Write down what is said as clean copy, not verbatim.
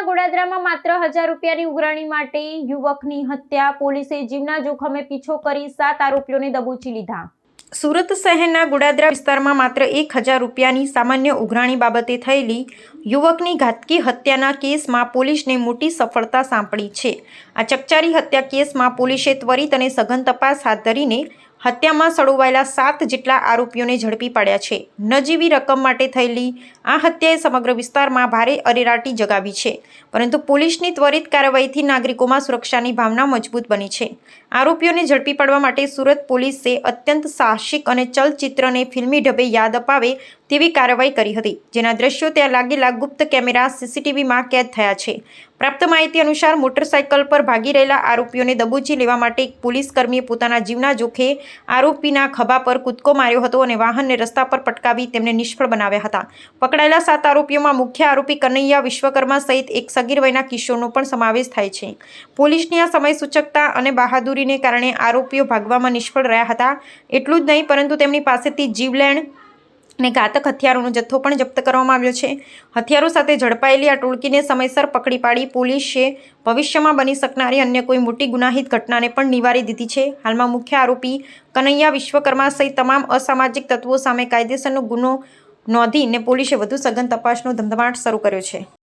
ગોડાદરામાં માત્ર 1000 રૂપિયાની ઉઘરાણી માટે યુવકની હત્યા. પોલીસે જીવના જોખમે પીછો કરી 7 આરોપીઓને દબોચી લીધા. સુરત શહેરના ગોડાદરા વિસ્તારમાં માત્ર 1000 રૂપિયાની સામાન્ય ઉઘરાણી બાબતે થયેલી યુવકની ઘાતકી હત્યાના કેસમાં પોલીસને મોટી સફળતા સાંપડી છે. આ ચકચારી હત્યા કેસમાં પોલીસે ત્વરિત અને સઘન તપાસ હાથ ધરીને હત્યામાં સંડોવાયેલા 7 જેટલા આરોપીઓને ઝડપી પાડ્યા છે. નજીવી રકમ માટે થયેલી આ હત્યાએ સમગ્ર વિસ્તારમાં ભારે અરેરાટી જગાવી છે, પરંતુ પોલીસની ત્વરિત કાર્યવાહીથી નાગરિકોમાં સુરક્ષાની ભાવના મજબૂત બની છે. આરોપીઓને ઝડપી પાડવા માટે સુરત પોલીસે અત્યંત સાહસિક અને ચલચિત્રને ફિલ્મી ઢબે યાદ અપાવે તેવી કાર્યવાહી કરી હતી, જેના દ્રશ્યો ત્યાં લાગેલા ગુપ્ત કેમેરા સીસીટીવીમાં કેદ થયા છે. પ્રાપ્ત માહિતી અનુસાર મોટરસાઇકલ પર ભાગી રહેલા આરોપીઓને દબોચી લેવા માટે એક પોલીસકર્મીએ પોતાના જીવના જોખે આરોપીના ખભા પર કૂદકો માર્યો હતો અને વાહનને રસ્તા પર પટકાવી તેમને નિષ્ફળ બનાવ્યા હતા. પકડાયેલા 7 આરોપીઓમાં મુખ્ય આરોપી કનૈયા વિશ્વકર્મા સહિત એક સગીર વયના કિશોરનો પણ સમાવેશ થાય છે. પોલીસની આ સમય સૂચકતા અને બહાદુરીને કારણે આરોપીઓ ભાગવામાં નિષ્ફળ રહ્યા હતા. એટલું જ નહીં, પરંતુ તેમની પાસેથી જીવલેણ અને ઘાતક હથિયારોનો જથ્થો પણ જપ્ત કરવામાં આવ્યો છે. હથિયારો સાથે ઝડપાયેલી આ ટોળકીને સમયસર પકડી પાડી પોલીસે ભવિષ્યમાં બની શકનારી અન્ય કોઈ મોટી ગુનાહિત ઘટનાને પણ નિવારી દીધી છે. હાલમાં મુખ્ય આરોપી કનૈયા વિશ્વકર્મા સહિત તમામ અસામાજિક તત્વો સામે કાયદેસરનો ગુનો નોંધીને પોલીસે વધુ સઘન તપાસનો ધમધમાટ શરૂ કર્યો છે.